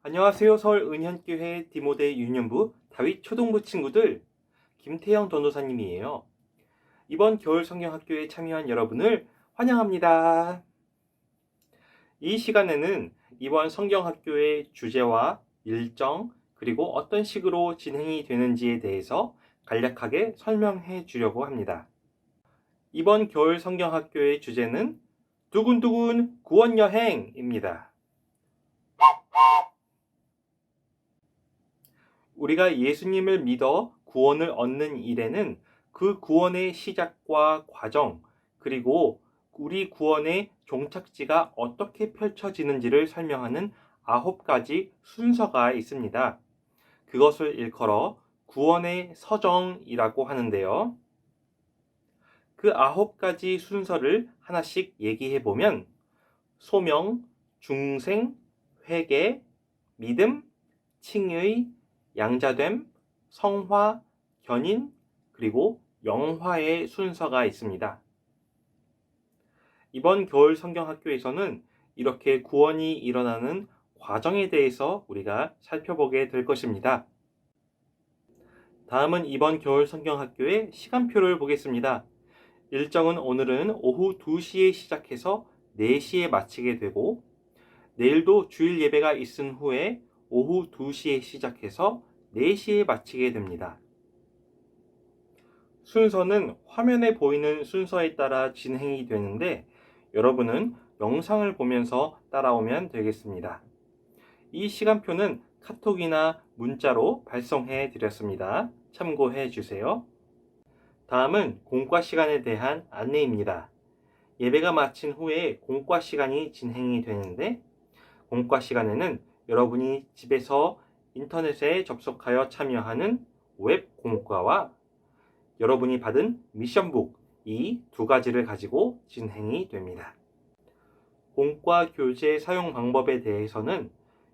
안녕하세요. 서울 은현교회 디모데 유년부 다윗 초등부 친구들, 김태영 전도사님이에요. 이번 겨울 성경학교에 참여한 여러분을 환영합니다. 이 시간에는 이번 성경학교의 주제와 일정, 그리고 어떤 식으로 진행이 되는지에 대해서 간략하게 설명해 주려고 합니다. 이번 겨울 성경학교의 주제는 두근두근 구원여행입니다. 우리가 예수님을 믿어 구원을 얻는 일에는 그 구원의 시작과 과정, 그리고 우리 구원의 종착지가 어떻게 펼쳐지는지를 설명하는 9가지 순서가 있습니다. 그것을 일컬어 구원의 서정이라고 하는데요. 그 9가지 순서를 하나씩 얘기해 보면 소명, 중생, 회개, 믿음, 칭의, 양자됨, 성화, 견인, 그리고 영화의 순서가 있습니다. 이번 겨울 성경학교에서는 이렇게 구원이 일어나는 과정에 대해서 우리가 살펴보게 될 것입니다. 다음은 이번 겨울 성경학교의 시간표를 보겠습니다. 일정은 오늘은 오후 2시에 시작해서 4시에 마치게 되고, 내일도 주일 예배가 있은 후에 오후 2시에 시작해서 4시에 마치게 됩니다. 순서는 화면에 보이는 순서에 따라 진행이 되는데 여러분은 영상을 보면서 따라오면 되겠습니다. 이 시간표는 카톡이나 문자로 발송해 드렸습니다. 참고해 주세요. 다음은 공과 시간에 대한 안내입니다. 예배가 마친 후에 공과 시간이 진행이 되는데 공과 시간에는 여러분이 집에서 인터넷에 접속하여 참여하는 웹 공과와 여러분이 받은 미션북, 이 2가지를 가지고 진행이 됩니다. 공과 교재 사용 방법에 대해서는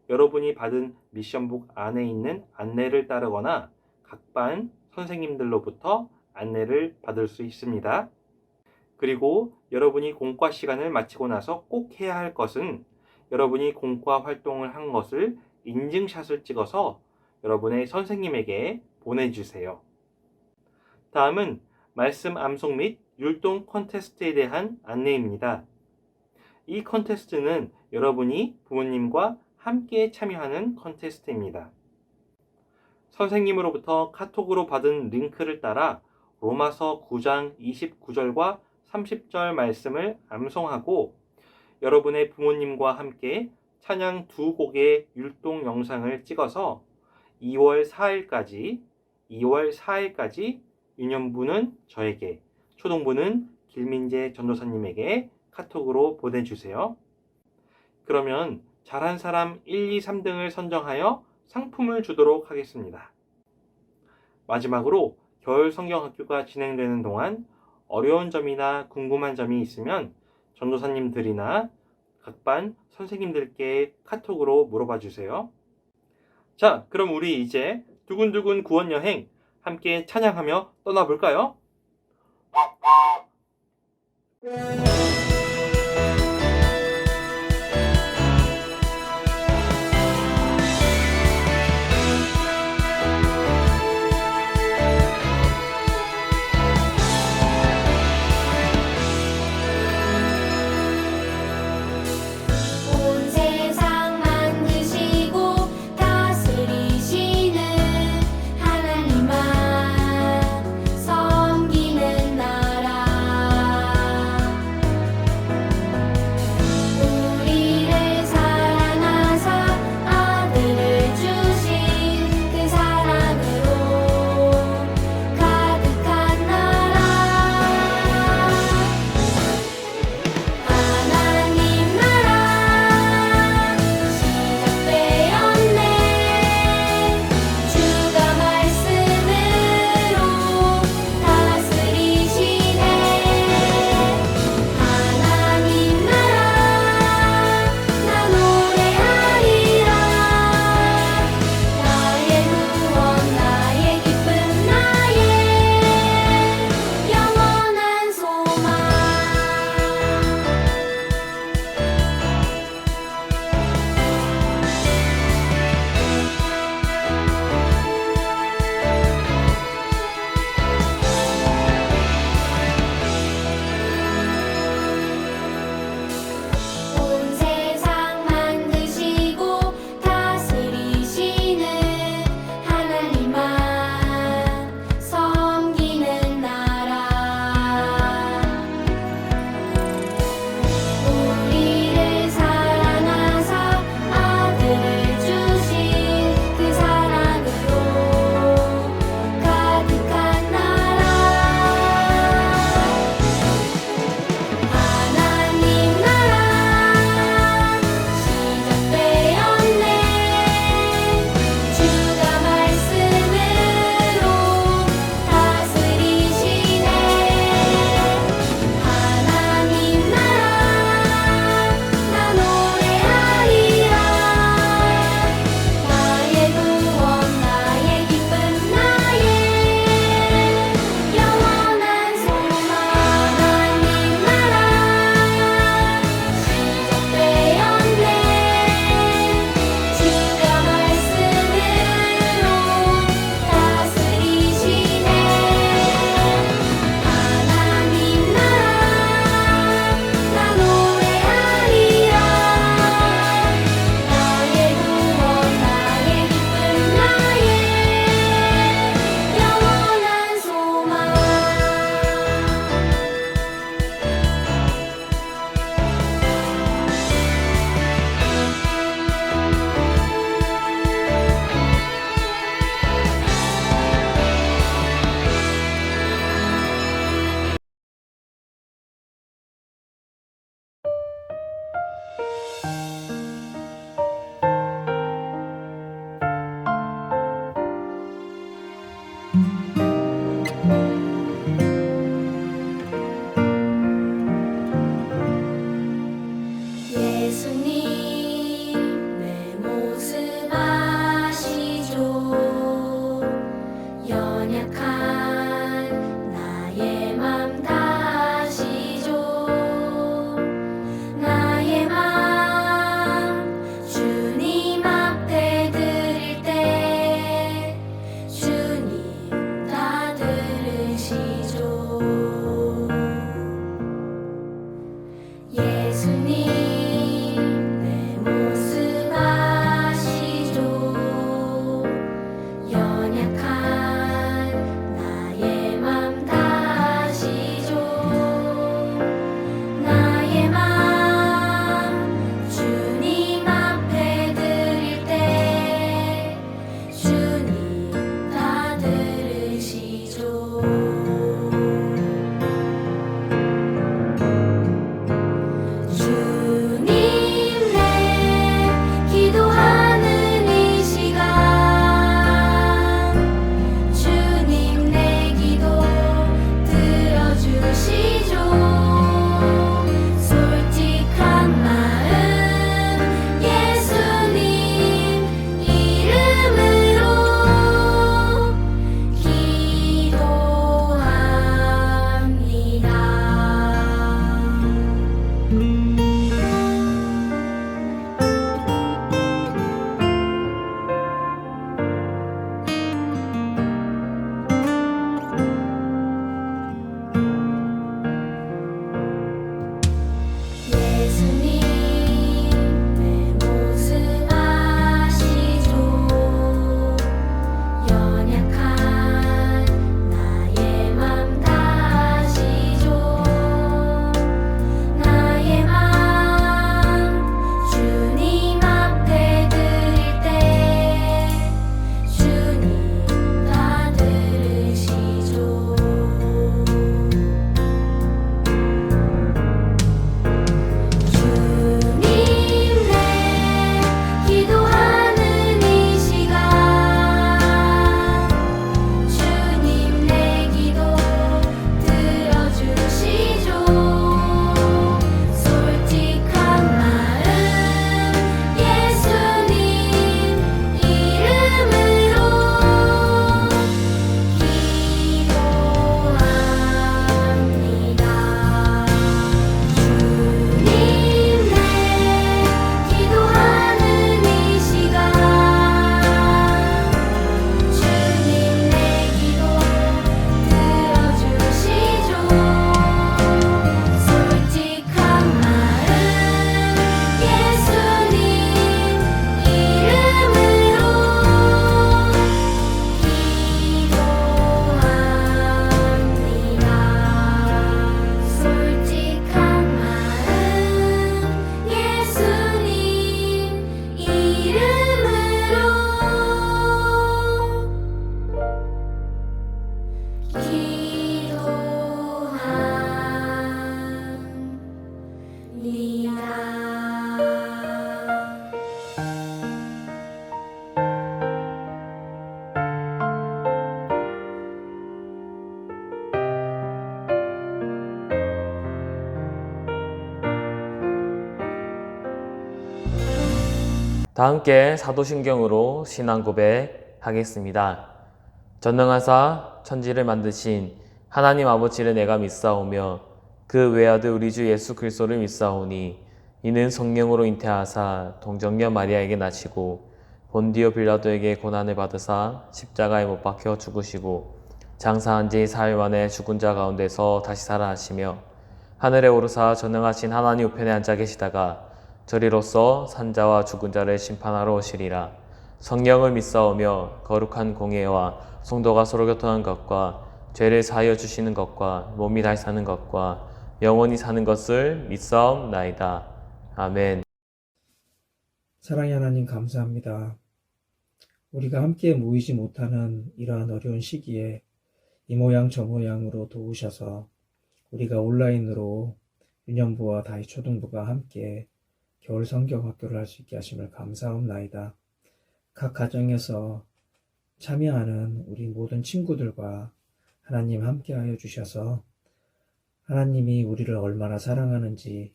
여러분이 받은 미션북 안에 있는 안내를 따르거나 각 반 선생님들로부터 안내를 받을 수 있습니다. 그리고 여러분이 공과 시간을 마치고 나서 꼭 해야 할 것은 여러분이 공과 활동을 한 것을 인증샷을 찍어서 여러분의 선생님에게 보내주세요. 다음은 말씀 암송 및 율동 콘테스트에 대한 안내입니다. 이 콘테스트는 여러분이 부모님과 함께 참여하는 콘테스트입니다. 선생님으로부터 카톡으로 받은 링크를 따라 로마서 9장 29절과 30절 말씀을 암송하고 여러분의 부모님과 함께 찬양 2곡의 율동 영상을 찍어서 2월 4일까지 유년부는 저에게, 초등부는 길민재 전도사님에게 카톡으로 보내주세요. 그러면 잘한 사람 1, 2, 3등을 선정하여 상품을 주도록 하겠습니다. 마지막으로 겨울 성경학교가 진행되는 동안 어려운 점이나 궁금한 점이 있으면 전도사님들이나 각 반 선생님들께 카톡으로 물어봐 주세요. 자, 그럼 우리 이제 두근두근 구원 여행 함께 찬양하며 떠나볼까요? 온 세상 만드시고 다스리시는 하나님만 섬기는 나라 다 함께 사도신경으로 신앙 고백하겠습니다. 전능하사 천지를 만드신 하나님 아버지를 내가 믿사오며 그 외아들 우리 주 예수 그리스도를 믿사오니 이는 성령으로 잉태하사 동정녀 마리아에게 나시고 본디오 빌라도에게 고난을 받으사 십자가에 못 박혀 죽으시고 장사한 지 사흘 만에 죽은 자 가운데서 다시 살아나시며 하늘에 오르사 전능하신 하나님 우편에 앉아 계시다가 저리로서 산자와 죽은 자를 심판하러 오시리라. 성령을 믿사오며 거룩한 공예와 성도가 서로 교통한 것과 죄를 사하여 주시는 것과 몸이 다시 사는 것과 영원히 사는 것을 믿사옵나이다. 아멘. 사랑의 하나님 감사합니다. 우리가 함께 모이지 못하는 이러한 어려운 시기에 이 모양 저 모양으로 도우셔서 우리가 온라인으로 유년부와 다희 초등부가 함께 겨울 성경 학교를 할 수 있게 하심을 감사옵나이다. 각 가정에서 참여하는 우리 모든 친구들과 하나님 함께하여 주셔서 하나님이 우리를 얼마나 사랑하는지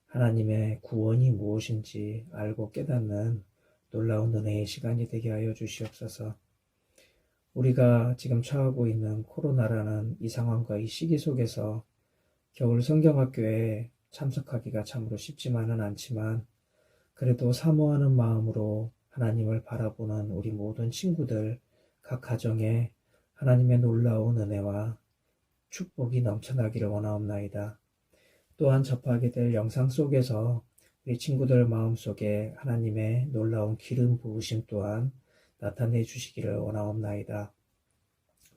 하나님의 구원이 무엇인지 알고 깨닫는 놀라운 은혜의 시간이 되게 하여 주시옵소서. 우리가 지금 처하고 있는 코로나라는 이 상황과 이 시기 속에서 겨울 성경학교에 참석하기가 참으로 쉽지만은 않지만 그래도 사모하는 마음으로 하나님을 바라보는 우리 모든 친구들 각 가정에 하나님의 놀라운 은혜와 축복이 넘쳐나기를 원하옵나이다. 또한 접하게 될 영상 속에서 우리 친구들 마음속에 하나님의 놀라운 기름 부으심 또한 나타내 주시기를 원하옵나이다.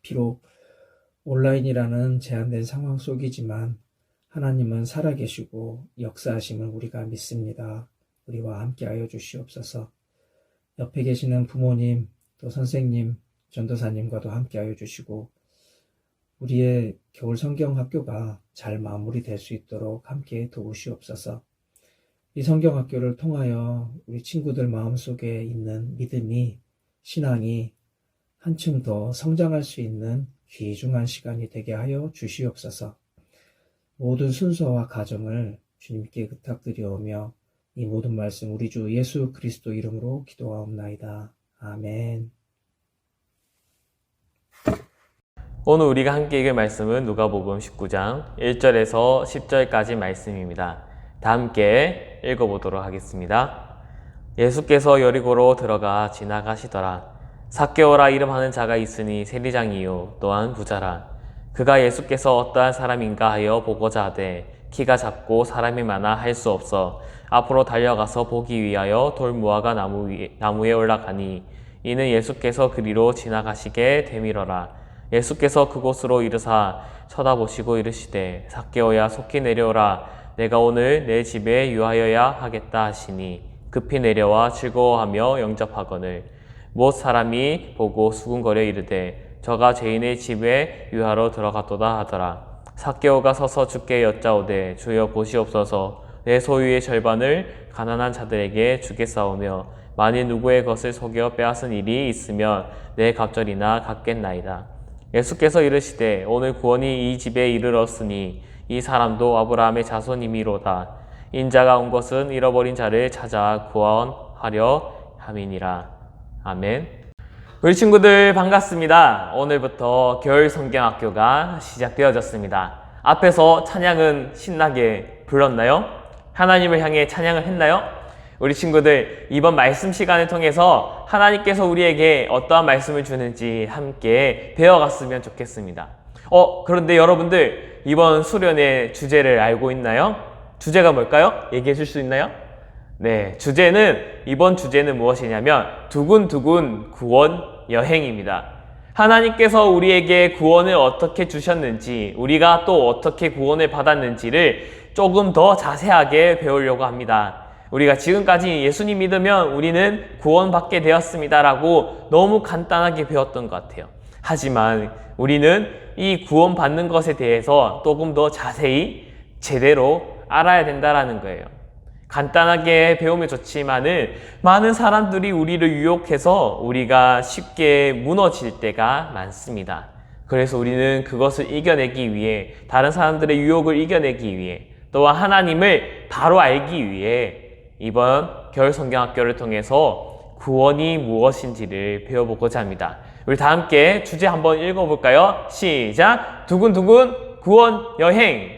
비록 온라인이라는 제한된 상황 속이지만 하나님은 살아계시고 역사하심을 우리가 믿습니다. 우리와 함께하여 주시옵소서. 옆에 계시는 부모님, 또 선생님, 전도사님과도 함께하여 주시고 우리의 겨울 성경 학교가 잘 마무리될 수 있도록 함께 도우시옵소서. 이 성경 학교를 통하여 우리 친구들 마음속에 있는 믿음이, 신앙이 한층 더 성장할 수 있는 귀중한 시간이 되게 하여 주시옵소서. 모든 순서와 가정을 주님께 부탁드리오며 이 모든 말씀 우리 주 예수 그리스도 이름으로 기도하옵나이다. 아멘. 오늘 우리가 함께 읽을 말씀은 누가복음 19장 1절에서 10절까지 말씀입니다. 다 함께 읽어보도록 하겠습니다. 예수께서 여리고로 들어가 지나가시더라. 삭개오라 이름하는 자가 있으니 세리장이요 또한 부자라. 그가 예수께서 어떠한 사람인가 하여 보고자 하되 키가 작고 사람이 많아 할 수 없어 앞으로 달려가서 보기 위하여 돌무화과 나무에 올라가니 이는 예수께서 그리로 지나가시게 되밀어라. 예수께서 그곳으로 이르사 쳐다보시고 이르시되 삭개오야 속히 내려오라. 내가 오늘 내 집에 유하여야 하겠다 하시니 급히 내려와 즐거워하며 영접하거늘 못 사람이 보고 수군거려 이르되 저가 죄인의 집에 유하러 들어갔도다 하더라. 삭개오가 서서 주께 여짜오되 주여 보시옵소서 내 소유의 절반을 가난한 자들에게 주겠사오며 만일 누구의 것을 속여 빼앗은 일이 있으면 내 갑절이나 갚겠나이다. 예수께서 이르시되 오늘 구원이 이 집에 이르렀으니 이 사람도 아브라함의 자손이미로다. 인자가 온 것은 잃어버린 자를 찾아 구원하려 함이니라. 아멘. 우리 친구들 반갑습니다. 오늘부터 겨울 성경학교가 시작되어졌습니다. 앞에서 찬양은 신나게 불렀나요? 하나님을 향해 찬양을 했나요? 우리 친구들 이번 말씀 시간을 통해서 하나님께서 우리에게 어떠한 말씀을 주는지 함께 배워갔으면 좋겠습니다. 그런데 여러분들 이번 수련의 주제를 알고 있나요? 주제가 뭘까요? 얘기해 줄 수 있나요? 네, 이번 주제는 무엇이냐면 두근두근 구원 여행입니다. 하나님께서 우리에게 구원을 어떻게 주셨는지, 우리가 또 어떻게 구원을 받았는지를 조금 더 자세하게 배우려고 합니다. 우리가 지금까지 예수님 믿으면 우리는 구원받게 되었습니다라고 너무 간단하게 배웠던 것 같아요. 하지만 우리는 이 구원받는 것에 대해서 조금 더 자세히 제대로 알아야 된다라는 거예요. 간단하게 배우면 좋지만은 많은 사람들이 우리를 유혹해서 우리가 쉽게 무너질 때가 많습니다. 그래서 우리는 그것을 이겨내기 위해, 다른 사람들의 유혹을 이겨내기 위해, 또한 하나님을 바로 알기 위해 이번 겨울 성경학교를 통해서 구원이 무엇인지를 배워보고자 합니다. 우리 다 함께 주제 한번 읽어볼까요? 시작! 두근두근 구원 여행!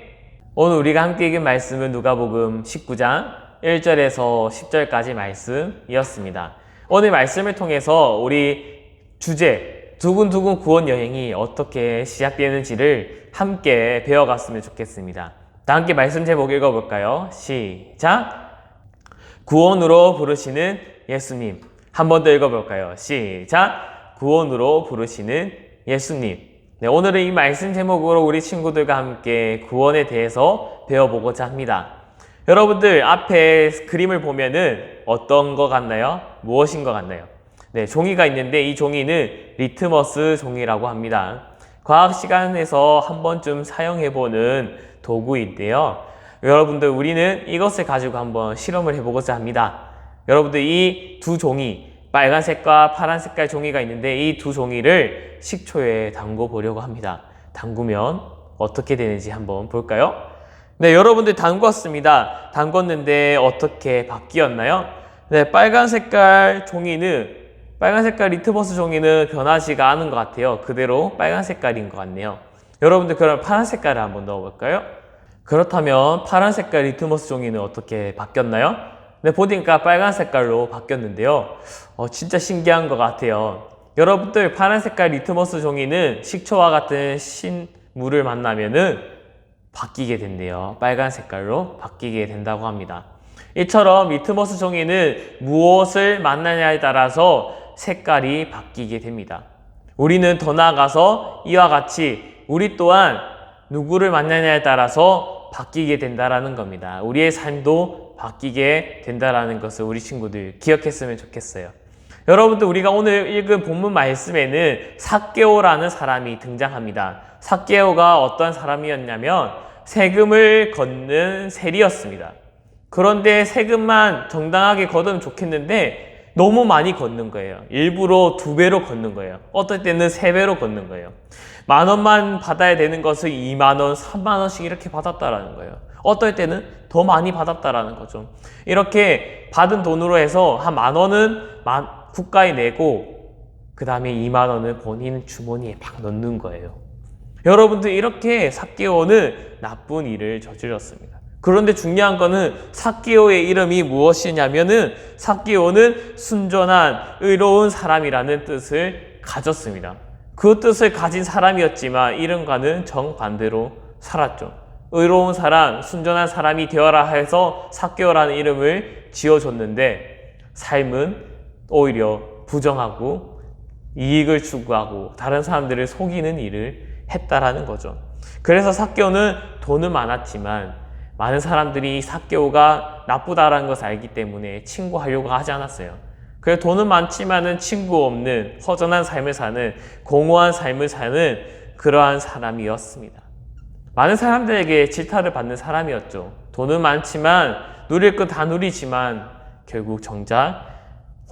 오늘 우리가 함께 읽은 말씀은 누가복음 19장 1절에서 10절까지 말씀이었습니다. 오늘 말씀을 통해서 우리 주제 두근두근 구원 여행이 어떻게 시작되는지를 함께 배워갔으면 좋겠습니다. 다 함께 말씀 제목 읽어볼까요? 시작! 구원으로 부르시는 예수님. 한 번 더 읽어볼까요? 시작! 구원으로 부르시는 예수님. 네, 오늘은 이 말씀 제목으로 우리 친구들과 함께 구원에 대해서 배워보고자 합니다. 여러분들 앞에 그림을 보면은 어떤 것 같나요? 무엇인 것 같나요? 네, 종이가 있는데 이 종이는 리트머스 종이라고 합니다. 과학 시간에서 한 번쯤 사용해보는 도구인데요. 여러분들 우리는 이것을 가지고 한번 실험을 해보고자 합니다. 여러분들 이 두 종이 빨간색과 파란색깔 종이가 있는데 이 두 종이를 식초에 담궈 보려고 합니다. 담그면 어떻게 되는지 한번 볼까요? 네, 여러분들 담궜습니다. 담궜는데 어떻게 바뀌었나요? 네, 빨간 색깔 리트머스 종이는 변하지가 않은 것 같아요. 그대로 빨간 색깔인 것 같네요. 여러분들 그럼 파란 색깔을 한번 넣어볼까요? 그렇다면 파란 색깔 리트머스 종이는 어떻게 바뀌었나요? 네, 보니까 빨간 색깔로 바뀌었는데요. 진짜 신기한 것 같아요. 여러분들 파란 색깔 리트머스 종이는 식초와 같은 신물을 만나면은 바뀌게 된대요. 빨간 색깔로 바뀌게 된다고 합니다. 이처럼 리트머스 종이는 무엇을 만나냐에 따라서 색깔이 바뀌게 됩니다. 우리는 더 나아가서 이와 같이 우리 또한 누구를 만나냐에 따라서 바뀌게 된다라는 겁니다. 우리의 삶도 바뀌게 된다라는 것을 우리 친구들 기억했으면 좋겠어요. 여러분들 우리가 오늘 읽은 본문 말씀에는 삭개오라는 사람이 등장합니다. 삭개오가 어떤 사람이었냐면 세금을 걷는 세리였습니다. 그런데 세금만 정당하게 걷으면 좋겠는데 너무 많이 걷는 거예요. 일부러 2배로 걷는 거예요. 어떨 때는 3배로 걷는 거예요. 10,000원만 받아야 되는 것을 20,000원, 30,000원씩 이렇게 받았다라는 거예요. 어떨 때는 더 많이 받았다라는 거죠. 이렇게 받은 돈으로 해서 한 10,000원은 국가에 내고 그 다음에 20,000원을 본인 주머니에 막 넣는 거예요. 여러분들 이렇게 삭개오는 나쁜 일을 저질렀습니다. 그런데 중요한 거는 삭개오의 이름이 무엇이냐면은 삭개오는 순전한 의로운 사람이라는 뜻을 가졌습니다. 그 뜻을 가진 사람이었지만 이름과는 정반대로 살았죠. 의로운 사람, 순전한 사람이 되어라 해서 삭개오라는 이름을 지어줬는데 삶은 오히려 부정하고 이익을 추구하고 다른 사람들을 속이는 일을 했다라는 거죠. 그래서 삭개오는 돈은 많았지만 많은 사람들이 삭개오가 나쁘다라는 것을 알기 때문에 친구하려고 하지 않았어요. 그래서 돈은 많지만은 친구 없는 허전한 삶을 사는 공허한 삶을 사는 그러한 사람이었습니다. 많은 사람들에게 질타를 받는 사람이었죠. 돈은 많지만 누릴 것 다 누리지만 결국 정작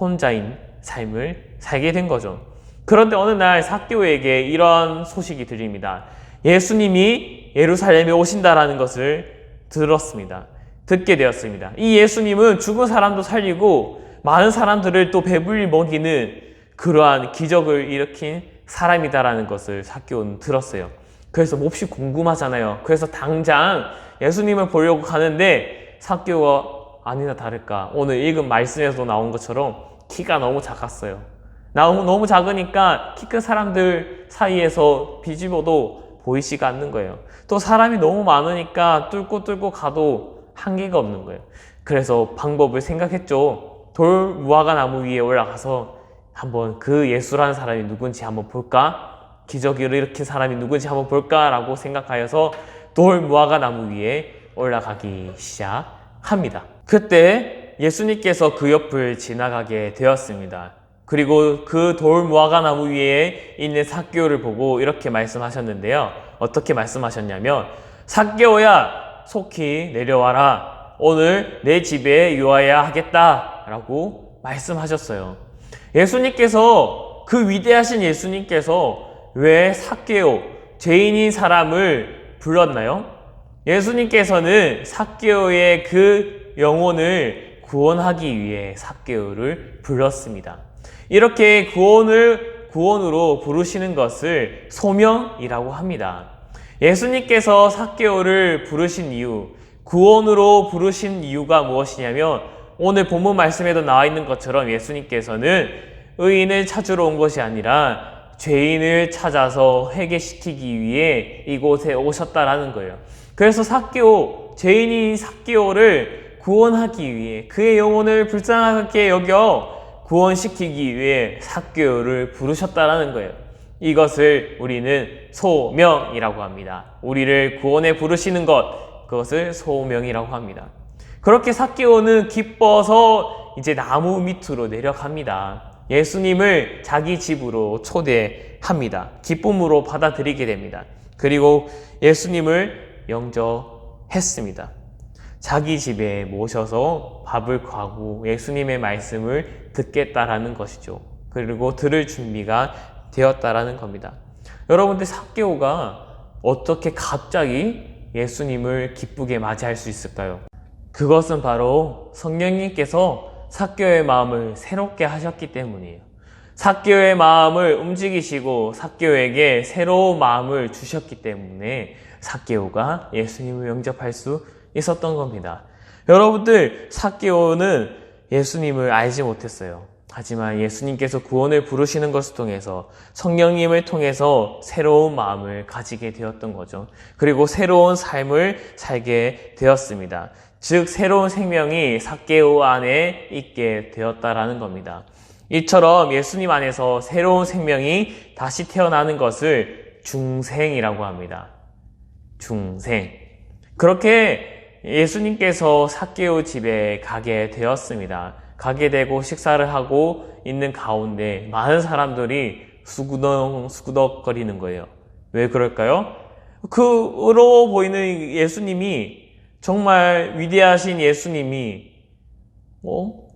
혼자인 삶을 살게 된 거죠. 그런데 어느 날 삭개오에게 이런 소식이 들립니다. 예수님이 예루살렘에 오신다라는 것을 들었습니다. 듣게 되었습니다. 이 예수님은 죽은 사람도 살리고 많은 사람들을 또 배불리 먹이는 그러한 기적을 일으킨 사람이다라는 것을 삭개오는 들었어요. 그래서 몹시 궁금하잖아요. 그래서 당장 예수님을 보려고 가는데 삭개오가 아니나 다를까 오늘 읽은 말씀에서 나온 것처럼 키가 너무 작았어요. 너무 작으니까 키 큰 사람들 사이에서 비집어도 보이지가 않는 거예요. 또 사람이 너무 많으니까 뚫고 가도 한계가 없는 거예요. 그래서 방법을 생각했죠. 돌 무화과 나무 위에 올라가서 한번 그 예수라는 사람이 누군지 한번 볼까? 기적을 일으킨 사람이 누군지 한번 볼까라고 생각하여서 돌 무화과 나무 위에 올라가기 시작합니다. 그때 예수님께서 그 옆을 지나가게 되었습니다. 그리고 그 돌 무화과 나무 위에 있는 삭개오를 보고 이렇게 말씀하셨는데요. 어떻게 말씀하셨냐면 삭개오야 속히 내려와라. 오늘 내 집에 유하여야 하겠다 라고 말씀하셨어요. 예수님께서 그 위대하신 예수님께서 왜 삭개오, 죄인인 사람을 불렀나요? 예수님께서는 삭개오의 그 영혼을 구원하기 위해 삭개오를 불렀습니다. 이렇게 구원으로 부르시는 것을 소명이라고 합니다. 예수님께서 삭개오를 부르신 이유, 구원으로 부르신 이유가 무엇이냐면 오늘 본문 말씀에도 나와 있는 것처럼 예수님께서는 의인을 찾으러 온 것이 아니라 죄인을 찾아서 회개시키기 위해 이곳에 오셨다라는 거예요. 그래서 죄인인 삭개오를 구원하기 위해 그의 영혼을 불쌍하게 여겨 구원시키기 위해 삭개오를 부르셨다라는 거예요. 이것을 우리는 소명이라고 합니다. 우리를 구원에 부르시는 것, 그것을 소명이라고 합니다. 그렇게 삭개오는 기뻐서 이제 나무 밑으로 내려갑니다. 예수님을 자기 집으로 초대합니다. 기쁨으로 받아들이게 됩니다. 그리고 예수님을 영접했습니다. 자기 집에 모셔서 밥을 구하고 예수님의 말씀을 듣겠다라는 것이죠. 그리고 들을 준비가 되었다라는 겁니다. 여러분들, 삭개오가 어떻게 갑자기 예수님을 기쁘게 맞이할 수 있을까요? 그것은 바로 성령님께서 삭개오의 마음을 새롭게 하셨기 때문이에요. 삭개오의 마음을 움직이시고 삭개오에게 새로운 마음을 주셨기 때문에 삭개오가 예수님을 영접할 수 있었던 겁니다. 여러분들, 삭개오는 예수님을 알지 못했어요. 하지만 예수님께서 구원을 부르시는 것을 통해서 성령님을 통해서 새로운 마음을 가지게 되었던 거죠. 그리고 새로운 삶을 살게 되었습니다. 즉 새로운 생명이 삭개오 안에 있게 되었다라는 겁니다. 이처럼 예수님 안에서 새로운 생명이 다시 태어나는 것을 중생이라고 합니다. 중생. 그렇게 예수님께서 삭개오 집에 가게 되었습니다. 가게 되고 식사를 하고 있는 가운데 많은 사람들이 수구덕거리는 거예요. 왜 그럴까요? 그로 보이는 예수님이, 정말 위대하신 예수님이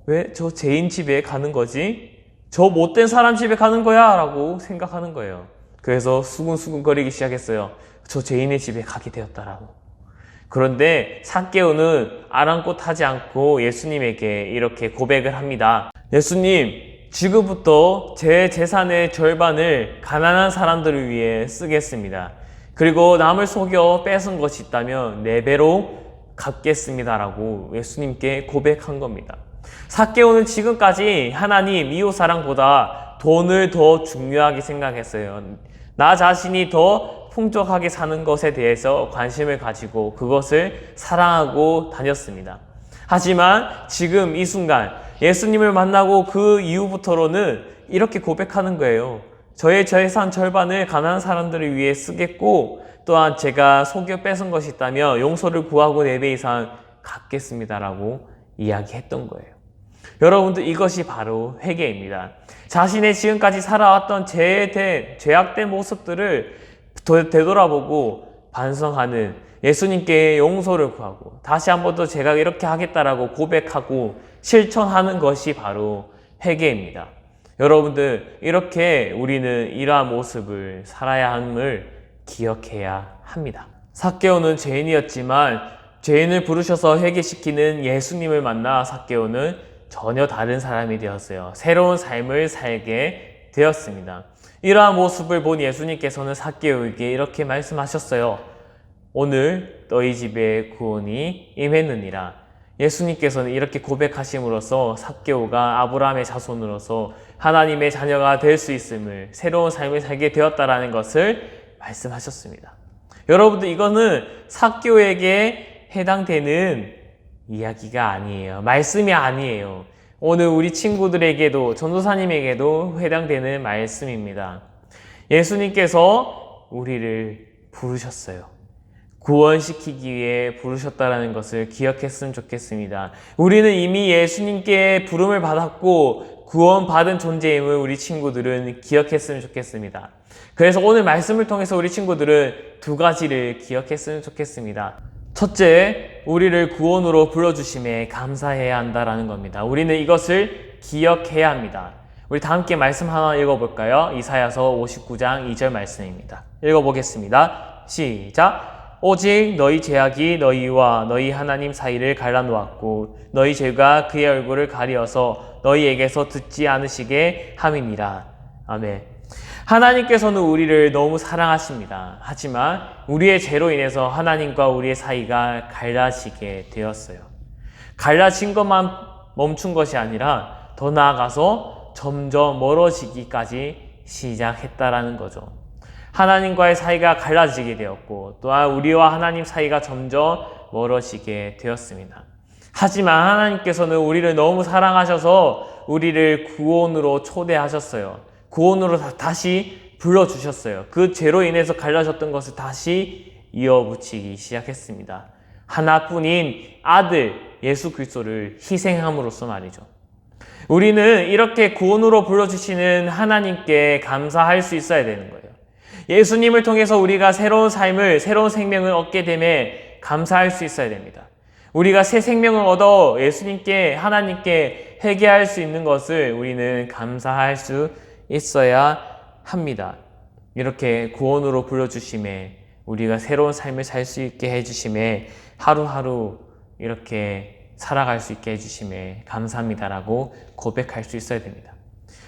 왜 저 죄인 집에 가는 거지? 저 못된 사람 집에 가는 거야? 라고 생각하는 거예요. 그래서 수근수근거리기 시작했어요. 저 죄인의 집에 가게 되었다라고. 그런데 삭개오는 아랑곳하지 않고 예수님에게 이렇게 고백을 합니다. 예수님, 지금부터 제 재산의 절반을 가난한 사람들을 위해 쓰겠습니다. 그리고 남을 속여 뺏은 것이 있다면 4배로 갚겠습니다라고 예수님께 고백한 겁니다. 삭개오는 지금까지 하나님, 이웃사랑보다 돈을 더 중요하게 생각했어요. 나 자신이 더 풍족하게 사는 것에 대해서 관심을 가지고 그것을 사랑하고 다녔습니다. 하지만 지금 이 순간 예수님을 만나고 그 이후부터로는 이렇게 고백하는 거예요. 저의 재산 절반을 가난한 사람들을 위해 쓰겠고, 또한 제가 속여 뺏은 것이 있다면 용서를 구하고 4배 이상 갚겠습니다라고 이야기했던 거예요. 여러분들, 이것이 바로 회개입니다. 자신의 지금까지 살아왔던 죄악된 모습들을 되돌아보고 반성하는, 예수님께 용서를 구하고 다시 한 번 더 제가 이렇게 하겠다라고 고백하고 실천하는 것이 바로 회개입니다. 여러분들, 이렇게 우리는 이러한 모습을 살아야 함을 기억해야 합니다. 삭개오는 죄인이었지만 죄인을 부르셔서 회개시키는 예수님을 만나 삭개오는 전혀 다른 사람이 되었어요. 새로운 삶을 살게 되었습니다. 이러한 모습을 본 예수님께서는 삭개오에게 이렇게 말씀하셨어요. 오늘 너희 집에 구원이 임했느니라. 예수님께서는 이렇게 고백하심으로써 삭개오가 아브라함의 자손으로서 하나님의 자녀가 될 수 있음을, 새로운 삶을 살게 되었다라는 것을 말씀하셨습니다. 여러분들, 이거는 삭개오에게 해당되는 이야기가 아니에요. 말씀이 아니에요. 오늘 우리 친구들에게도, 전도사님에게도 해당되는 말씀입니다. 예수님께서 우리를 부르셨어요. 구원시키기 위해 부르셨다는 것을 기억했으면 좋겠습니다. 우리는 이미 예수님께 부름을 받았고 구원받은 존재임을 우리 친구들은 기억했으면 좋겠습니다. 그래서 오늘 말씀을 통해서 우리 친구들은 2가지를 기억했으면 좋겠습니다. 첫째, 우리를 구원으로 불러주심에 감사해야 한다는 겁니다. 우리는 이것을 기억해야 합니다. 우리 다 함께 말씀 하나 읽어볼까요? 이사야서 59장 2절 말씀입니다. 읽어보겠습니다. 시작! 오직 너희 죄악이 너희와 너희 하나님 사이를 갈라놓았고 너희 죄가 그의 얼굴을 가리어서 너희에게서 듣지 않으시게 함이니라. 아멘. 하나님께서는 우리를 너무 사랑하십니다. 하지만 우리의 죄로 인해서 하나님과 우리의 사이가 갈라지게 되었어요. 갈라진 것만 멈춘 것이 아니라 더 나아가서 점점 멀어지기까지 시작했다라는 거죠. 하나님과의 사이가 갈라지게 되었고 또한 우리와 하나님 사이가 점점 멀어지게 되었습니다. 하지만 하나님께서는 우리를 너무 사랑하셔서 우리를 구원으로 초대하셨어요. 구원으로 다시 불러주셨어요. 그 죄로 인해서 갈라졌던 것을 다시 이어붙이기 시작했습니다. 하나뿐인 아들 예수 그리스도를 희생함으로써 말이죠. 우리는 이렇게 구원으로 불러주시는 하나님께 감사할 수 있어야 되는 거예요. 예수님을 통해서 우리가 새로운 삶을, 새로운 생명을 얻게 됨에 감사할 수 있어야 됩니다. 우리가 새 생명을 얻어 예수님께, 하나님께 회개할 수 있는 것을 우리는 감사할 수 있어야 합니다. 이렇게 구원으로 불러주심에, 우리가 새로운 삶을 살 수 있게 해주심에, 하루하루 이렇게 살아갈 수 있게 해주심에 감사합니다라고 고백할 수 있어야 됩니다.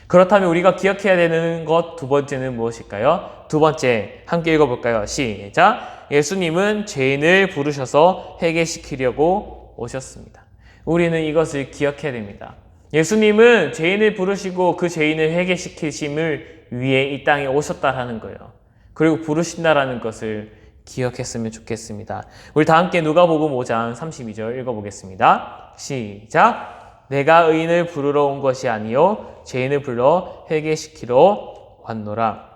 그렇다면 우리가 기억해야 되는 것 두 번째는 무엇일까요? 두 번째, 함께 읽어볼까요? 시작! 예수님은 죄인을 부르셔서 회개시키려고 오셨습니다. 우리는 이것을 기억해야 됩니다. 예수님은 죄인을 부르시고 그 죄인을 회개시키심을 위해 이 땅에 오셨다라는 거예요. 그리고 부르신다라는 것을 기억했으면 좋겠습니다. 우리 다 함께 누가복음 5장 32절 읽어보겠습니다. 시작! 내가 의인을 부르러 온 것이 아니요 죄인을 불러 회개시키러 왔노라.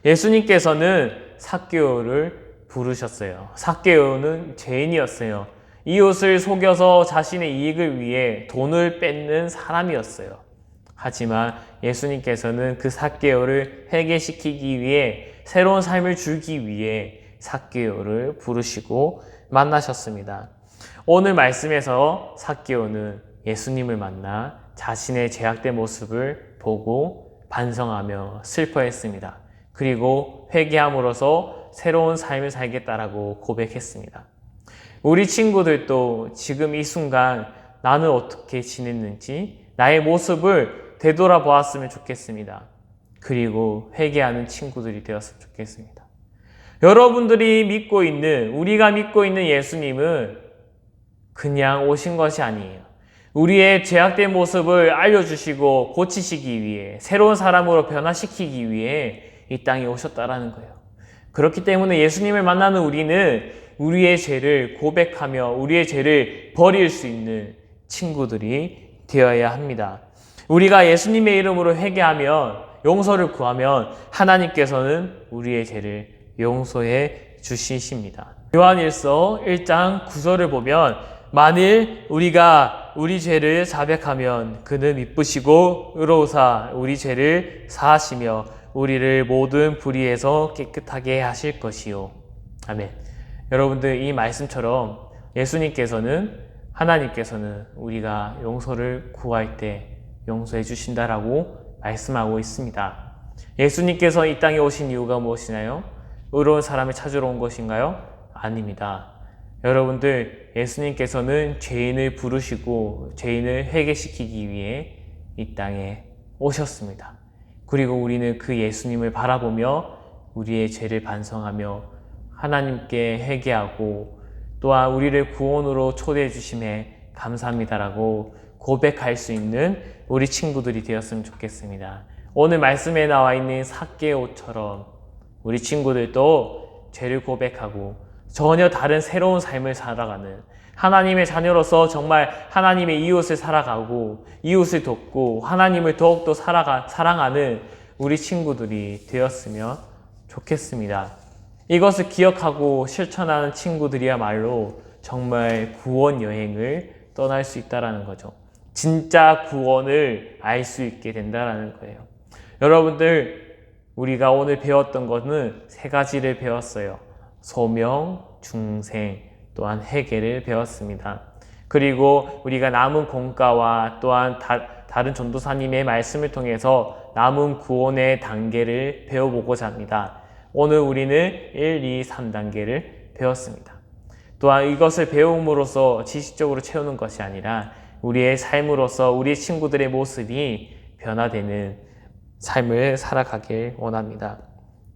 예수님께서는 삭개오를 부르셨어요. 삭개오는 죄인이었어요. 이웃을 속여서 자신의 이익을 위해 돈을 뺏는 사람이었어요. 하지만 예수님께서는 그 삭개오를 회개시키기 위해, 새로운 삶을 주기 위해 삭개오를 부르시고 만나셨습니다. 오늘 말씀에서 삭개오는 예수님을 만나 자신의 죄악된 모습을 보고 반성하며 슬퍼했습니다. 그리고 회개함으로써 새로운 삶을 살겠다라고 고백했습니다. 우리 친구들도 지금 이 순간 나는 어떻게 지냈는지 나의 모습을 되돌아보았으면 좋겠습니다. 그리고 회개하는 친구들이 되었으면 좋겠습니다. 여러분들이 믿고 있는, 우리가 믿고 있는 예수님은 그냥 오신 것이 아니에요. 우리의 죄악된 모습을 알려주시고 고치시기 위해, 새로운 사람으로 변화시키기 위해 이 땅에 오셨다라는 거예요. 그렇기 때문에 예수님을 만나는 우리는 우리의 죄를 고백하며 우리의 죄를 버릴 수 있는 친구들이 되어야 합니다. 우리가 예수님의 이름으로 회개하면, 용서를 구하면 하나님께서는 우리의 죄를 용서해 주시십니다. 요한일서 1장 9절을 보면 만일 우리가 우리 죄를 자백하면 그는 미쁘시고 의로우사 우리 죄를 사하시며 우리를 모든 불의에서 깨끗하게 하실 것이요. 아멘. 여러분들, 이 말씀처럼 예수님께서는, 하나님께서는 우리가 용서를 구할 때 용서해 주신다라고 말씀하고 있습니다. 예수님께서 이 땅에 오신 이유가 무엇이나요? 의로운 사람을 찾으러 온 것인가요? 아닙니다. 여러분들, 예수님께서는 죄인을 부르시고 죄인을 회개시키기 위해 이 땅에 오셨습니다. 그리고 우리는 그 예수님을 바라보며 우리의 죄를 반성하며 하나님께 회개하고 또한 우리를 구원으로 초대해 주심에 감사합니다라고 고백할 수 있는 우리 친구들이 되었으면 좋겠습니다. 오늘 말씀에 나와 있는 삭개오처럼 우리 친구들도 죄를 고백하고 전혀 다른 새로운 삶을 살아가는, 하나님의 자녀로서 정말 하나님의 이웃을 살아가고 이웃을 돕고 하나님을 더욱더 사랑하는 우리 친구들이 되었으면 좋겠습니다. 이것을 기억하고 실천하는 친구들이야말로 정말 구원 여행을 떠날 수 있다는 거죠. 진짜 구원을 알 수 있게 된다는 거예요. 여러분들, 우리가 오늘 배웠던 것은 세 가지를 배웠어요. 소명, 중생, 또한 회개를 배웠습니다. 그리고 우리가 남은 공과와 또한 다른 전도사님의 말씀을 통해서 남은 구원의 단계를 배워보고자 합니다. 오늘 우리는 1, 2, 3단계를 배웠습니다. 또한 이것을 배움으로써 지식적으로 채우는 것이 아니라 우리의 삶으로서 우리 친구들의 모습이 변화되는 삶을 살아가길 원합니다.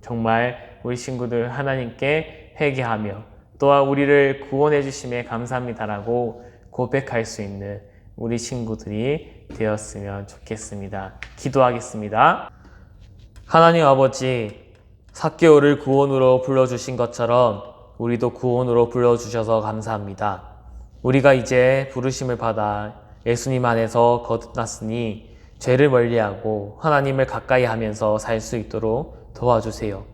정말 우리 친구들 하나님께 회개하며 또한 우리를 구원해 주심에 감사합니다라고 고백할 수 있는 우리 친구들이 되었으면 좋겠습니다. 기도하겠습니다. 하나님 아버지, 삭개오를 구원으로 불러주신 것처럼 우리도 구원으로 불러주셔서 감사합니다. 우리가 이제 부르심을 받아 예수님 안에서 거듭났으니 죄를 멀리하고 하나님을 가까이 하면서 살 수 있도록 도와주세요.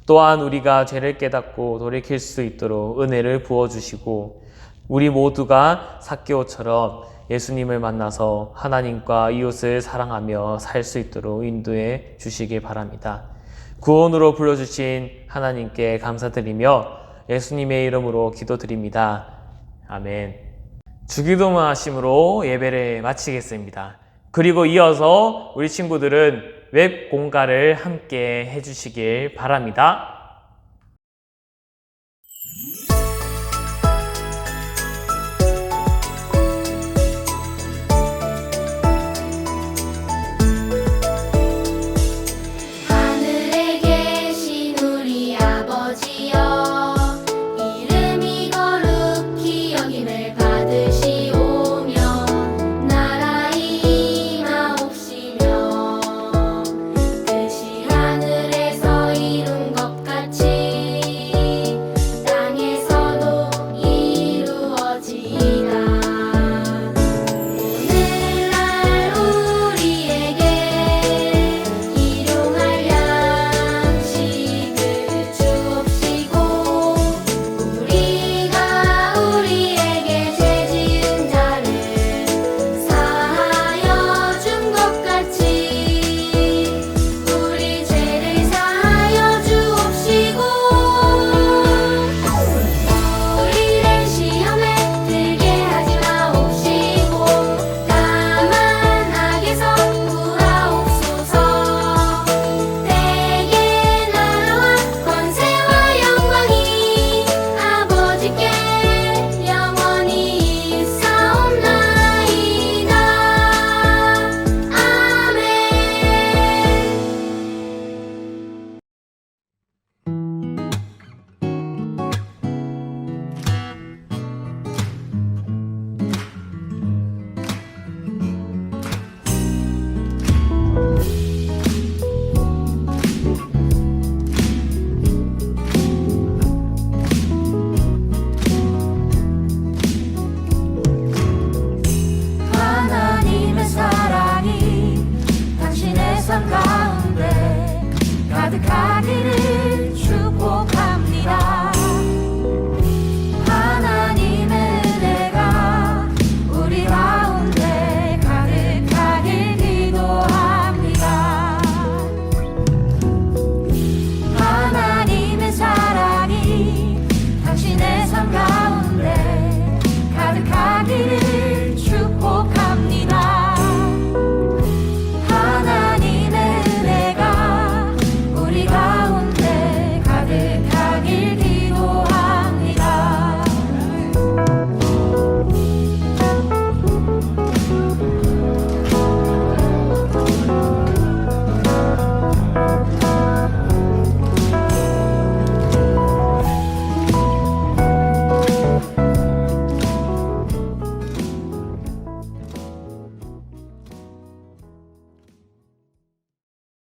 또한 우리가 죄를 깨닫고 돌이킬 수 있도록 은혜를 부어주시고 우리 모두가 삭개오처럼 예수님을 만나서 하나님과 이웃을 사랑하며 살 수 있도록 인도해 주시길 바랍니다. 구원으로 불러주신 하나님께 감사드리며 예수님의 이름으로 기도드립니다. 아멘. 주기도문 하심으로 예배를 마치겠습니다. 그리고 이어서 우리 친구들은 웹 공가를 함께 해주시길 바랍니다.